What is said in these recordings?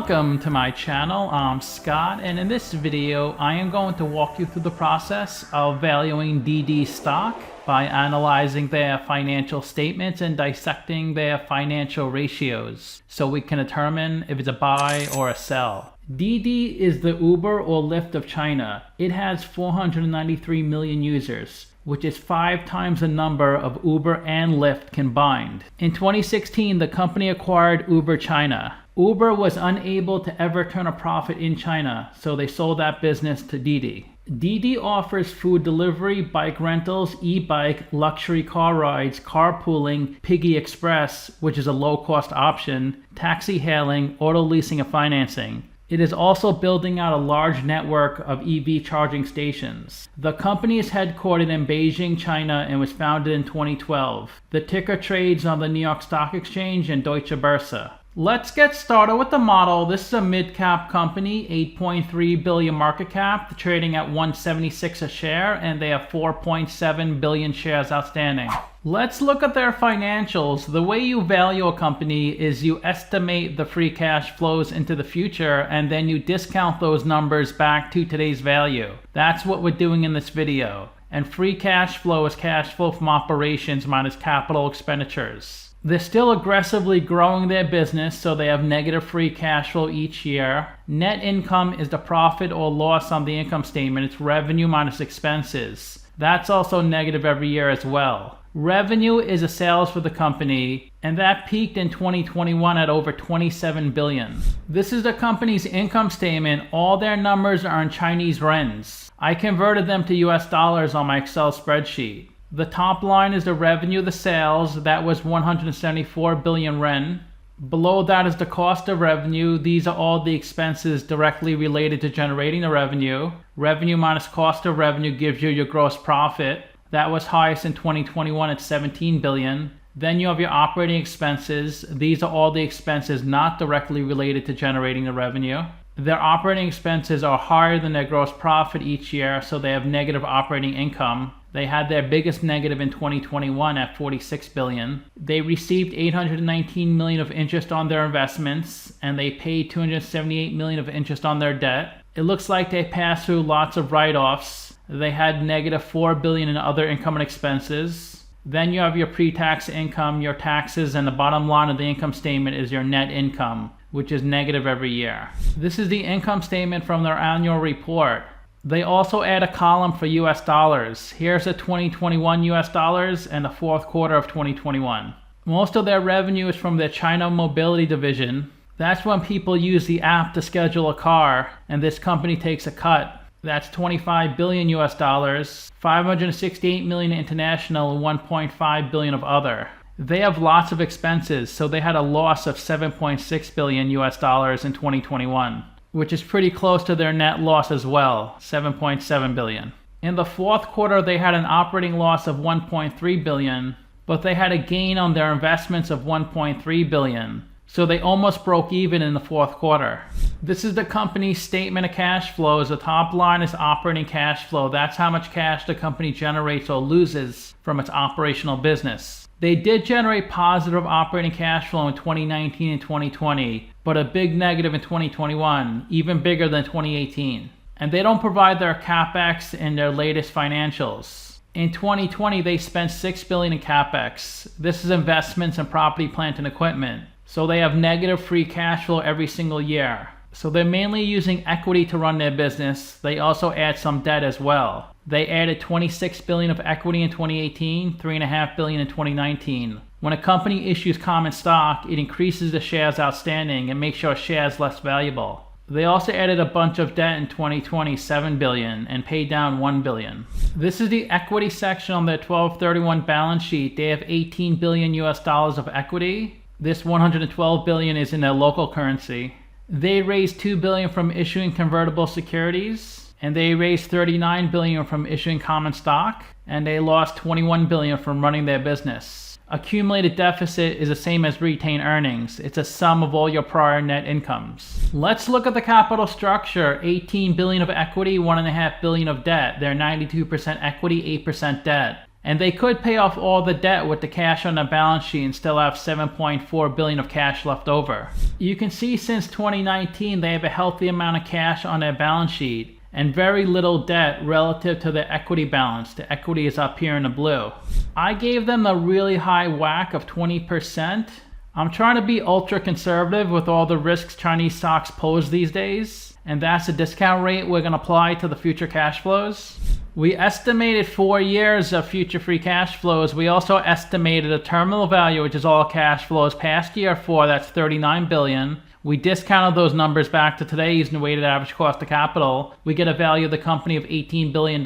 Welcome to my channel. I'm Scott, and in this video I am going to walk you through the process of valuing DiDi stock by analyzing their financial statements and dissecting their financial ratios so we can determine if it's a buy or a sell. DiDi is the Uber or Lyft of China. It has 493 million users, which is 5 times the number of Uber and Lyft combined. In 2016, the company acquired Uber China. Uber was unable to ever turn a profit in China, so they sold that business to DiDi. DiDi offers food delivery, bike rentals, e-bike, luxury car rides, carpooling, Piggy Express, which is a low-cost option, taxi hailing, auto leasing and financing. It is also building out a large network of EV charging stations. The company is headquartered in Beijing, China, and was founded in 2012. The ticker trades on the New York Stock Exchange and Deutsche Börse. Let's get started with the model. This is a mid-cap company, 8.3 billion market cap, trading at 176 a share, and they have 4.7 billion shares outstanding. Let's look at their financials. The way you value a company is you estimate the free cash flows into the future, and then you discount those numbers back to today's value. That's what we're doing in this video. And free cash flow is cash flow from operations minus capital expenditures. They're still aggressively growing their business, so they have negative free cash flow each year. Net income is the profit or loss on the income statement. It's revenue minus expenses. That's also negative every year as well. Revenue is the sales for the company, and that peaked in 2021 at over 27 billion. This is the company's income statement. All their numbers are in Chinese renminbi. I converted them to US dollars on my Excel spreadsheet. The top line is the revenue, the sales. That was 174 billion ren. Below that is the cost of revenue. These are all the expenses directly related to generating the revenue. Revenue minus cost of revenue gives you your gross profit. That was highest in 2021 at 17 billion. Then you have your operating expenses. These are all the expenses not directly related to generating the revenue. Their operating expenses are higher than their gross profit each year, so they have negative operating income. They had their biggest negative in 2021 at 46 billion. They received 819 million of interest on their investments, and they paid 278 million of interest on their debt. It looks like they passed through lots of write-offs. They had negative 4 billion in other income and expenses. Then you have your pre-tax income, your taxes, and the bottom line of the income statement is your net income, which is negative every year. This is the income statement from their annual report. They also add a column for US dollars. Here's the 2021 US dollars and the fourth quarter of 2021. Most of their revenue is from their China mobility division. That's when people use the app to schedule a car, and this company takes a cut. That's 25 billion US dollars, 568 million international, and 1.5 billion of other. They have lots of expenses, so they had a loss of 7.6 billion US dollars in 2021. Which is pretty close to their net loss as well, 7.7 billion. In the fourth quarter, they had an operating loss of 1.3 billion, but they had a gain on their investments of 1.3 billion. So they almost broke even in the fourth quarter. This is the company's statement of cash flows. The top line is operating cash flow. That's how much cash the company generates or loses from its operational business. They did generate positive operating cash flow in 2019 and 2020, but a big negative in 2021, even bigger than 2018. And they don't provide their capex in their latest financials. In 2020, they spent 6 billion in capex. This is investments in property, plant, and equipment. So they have negative free cash flow every single year. So they're mainly using equity to run their business. They also add some debt as well. They added 26 billion of equity in 2018, 3.5 billion in 2019. When a company issues common stock, it increases the shares outstanding and makes your shares less valuable. They also added a bunch of debt in 2020, 7 billion, and paid down 1 billion. This is the equity section on their 12/31 balance sheet. They have 18 billion US dollars of equity. This 112 billion is in their local currency. They raised 2 billion from issuing convertible securities. And they raised 39 billion from issuing common stock, and they lost 21 billion from running their business. Accumulated deficit is the same as retained earnings. It's a sum of all your prior net incomes. Let's look at the capital structure. 18 billion of equity, 1.5 billion of debt. They're 92% equity, 8% debt. And they could pay off all the debt with the cash on the balance sheet and still have $7.4 billion of cash left over. You can see since 2019 they have a healthy amount of cash on their balance sheet and very little debt relative to their equity balance. The equity is up here in the blue. I gave them a really high whack of 20%. I'm trying to be ultra conservative with all the risks Chinese stocks pose these days, and that's the discount rate we're going to apply to the future cash flows. We estimated 4 years of future free cash flows. We also estimated a terminal value, which is all cash flows past year 4, that's $39 billion. We discounted those numbers back to today using the weighted average cost of capital. We get a value of the company of $18 billion.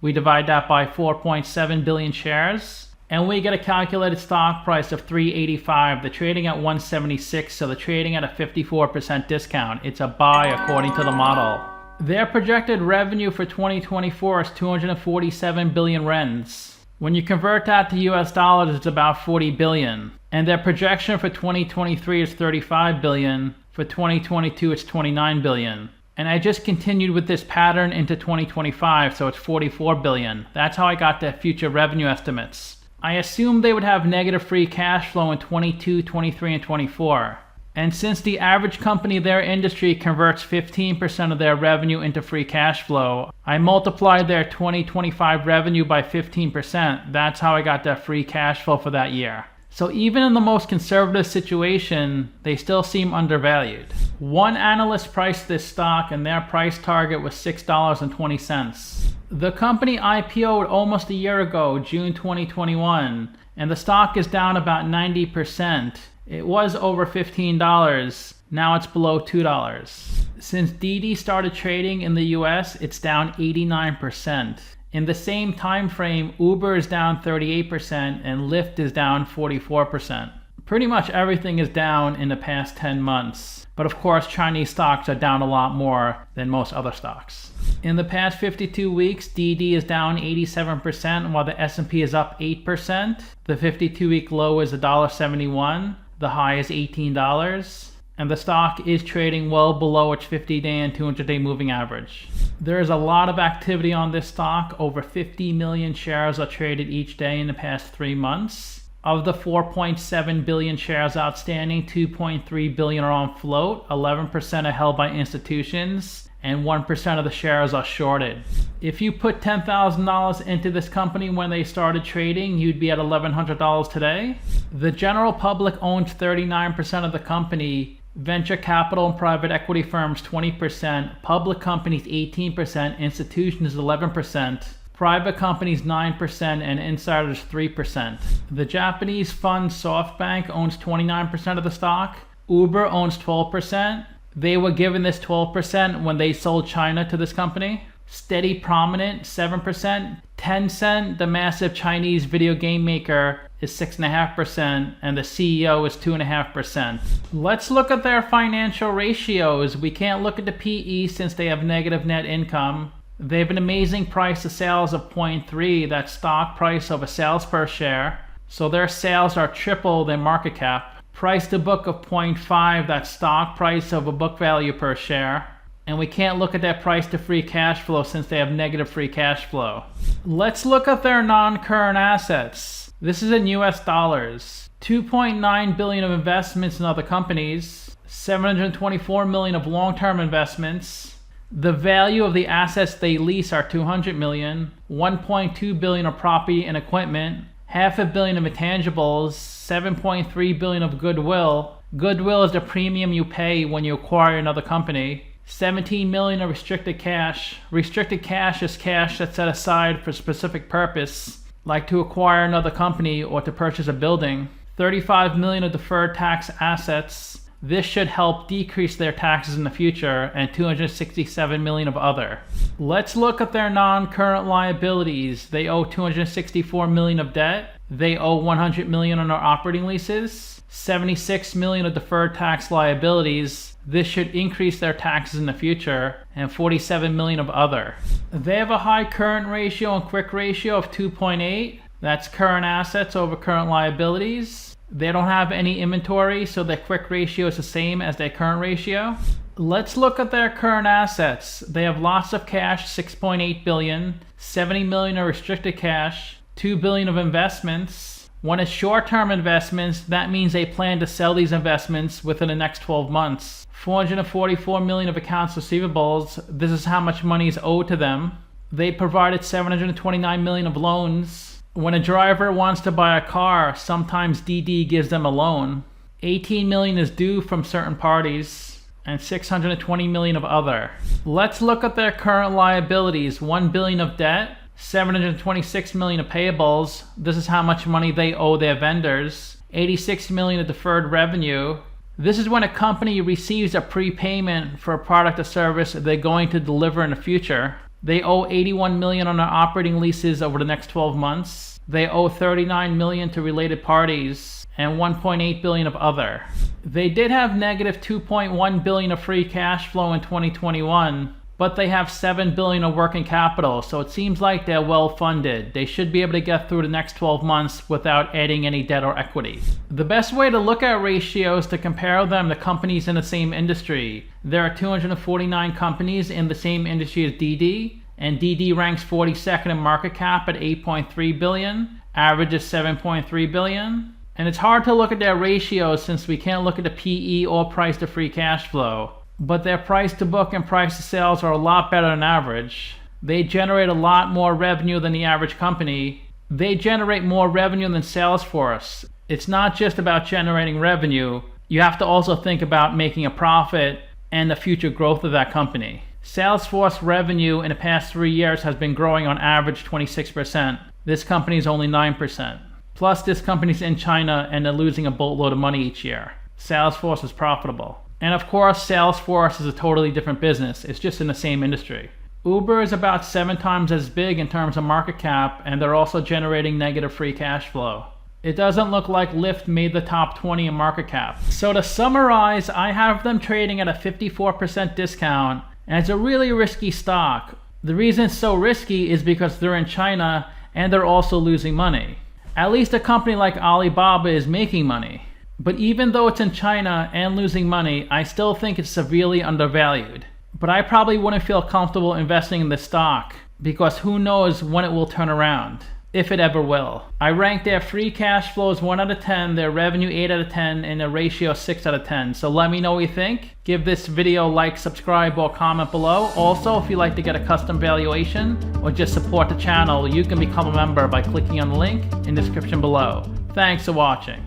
We divide that by 4.7 billion shares, and we get a calculated stock price of $385. They're trading at $176, so they're trading at a 54% discount. It's a buy according to the model. Their projected revenue for 2024 is 247 billion rens. When you convert that to US dollars, it's about 40 billion. And their projection for 2023 is 35 billion. For 2022, it's 29 billion. And I just continued with this pattern into 2025, so it's 44 billion. That's how I got their future revenue estimates. I assumed they would have negative free cash flow in 22, 23, and 24. And since the average company in their industry converts 15% of their revenue into free cash flow, I multiplied their 2025 revenue by 15%. That's how I got their free cash flow for that year. So even in the most conservative situation, they still seem undervalued. One analyst priced this stock and their price target was $6.20. The company IPO'd almost a year ago, June 2021, and the stock is down about 90%. It was over $15, now it's below $2. Since DiDi started trading in the US, it's down 89%. In the same time frame, Uber is down 38% and Lyft is down 44%. Pretty much everything is down in the past 10 months. But of course, Chinese stocks are down a lot more than most other stocks. In the past 52 weeks, DiDi is down 87%, while the S&P is up 8%. The 52-week low is $1.71. The high is $18, and the stock is trading well below its 50-day and 200-day moving average. There is a lot of activity on this stock. Over 50 million shares are traded each day in the past 3 months. Of the 4.7 billion shares outstanding, 2.3 billion are on float, 11% are held by institutions, and 1% of the shares are shorted. If you put $10,000 into this company when they started trading, you'd be at $1,100 today. The general public owns 39% of the company, venture capital and private equity firms 20%, public companies 18%, institutions 11%, private companies 9%, and insiders 3%. The Japanese fund SoftBank owns 29% of the stock. Uber owns 12%. They were given this 12% when they sold China to this company. Steady Prominent, 7%. Tencent, the massive Chinese video game maker, is 6.5%, and the CEO is 2.5%. Let's look at their financial ratios. We can't look at the PE since they have negative net income. They have an amazing price to sales of 0.3, that's stock price over sales per share. So their sales are triple their market cap. Price to book of 0.5, that's stock price over book value per share. And we can't look at that price to free cash flow since they have negative free cash flow. Let's look at their non-current assets. This is in US dollars. 2.9 billion of investments in other companies, 724 million of long-term investments. The value of the assets they lease are 200 million, 1.2 billion of property and equipment, $500 million of intangibles, 7.3 billion of goodwill. Goodwill is the premium you pay when you acquire another company. 17 million of restricted cash. Restricted cash is cash that's set aside for a specific purpose, like to acquire another company or to purchase a building. 35 million of deferred tax assets. This should help decrease their taxes in the future, and 267 million of other. Let's look at their non-current liabilities. They owe 264 million of debt. They owe 100 million on their operating leases. 76 million of deferred tax liabilities. This should increase their taxes in the future, and 47 million of other. They have a high current ratio and quick ratio of 2.8. That's current assets over current liabilities. They don't have any inventory, so their quick ratio is the same as their current ratio. Let's look at their current assets. They have lots of cash, 6.8 billion, 70 million of restricted cash, $2 billion of investments. When it's short-term investments, that means they plan to sell these investments within the next 12 months. $444 million of accounts receivables. This is how much money is owed to them. They provided $729 million of loans. When a driver wants to buy a car, sometimes DiDi gives them a loan. $18 million is due from certain parties, and $620 million of other. Let's look at their current liabilities. $1 billion of debt, $726 million of payables. This is how much money they owe their vendors. $86 million of deferred revenue. This is when a company receives a prepayment for a product or service they're going to deliver in the future. They owe $81 million on their operating leases over the next 12 months. They owe $39 million to related parties and $1.8 billion of other. They did have negative $2.1 billion of free cash flow in 2021, but they have $7 billion of working capital, so it seems like they're well funded. They should be able to get through the next 12 months without adding any debt or equity. The best way to look at ratios to compare them to companies in the same industry. There are 249 companies in the same industry as DiDi, and DiDi ranks 42nd in market cap at $8.3 billion, average is $7.3 billion. And it's hard to look at their ratios since we can't look at the PE or price to free cash flow. But their price to book and price to sales are a lot better than average. They generate a lot more revenue than the average company. They generate more revenue than Salesforce. It's not just about generating revenue. You have to also think about making a profit and the future growth of that company. Salesforce revenue in the past 3 years has been growing on average 26%. This company is only 9%. Plus, this company's in China and they're losing a boatload of money each year. Salesforce is profitable. And of course, Salesforce is a totally different business. It's just in the same industry. Uber is about 7 times as big in terms of market cap, and they're also generating negative free cash flow. It doesn't look like Lyft made the top 20 in market cap. So to summarize, I have them trading at a 54% discount, and it's a really risky stock. The reason it's so risky is because they're in China and they're also losing money. At least a company like Alibaba is making money. But even though it's in China and losing money, I still think it's severely undervalued. But I probably wouldn't feel comfortable investing in the stock because who knows when it will turn around, if it ever will. I rank their free cash flows 1 out of 10, their revenue 8 out of 10, and their ratio 6 out of 10. So let me know what you think. Give this video a like, subscribe, or comment below. Also, if you'd like to get a custom valuation or just support the channel, you can become a member by clicking on the link in the description below. Thanks for watching.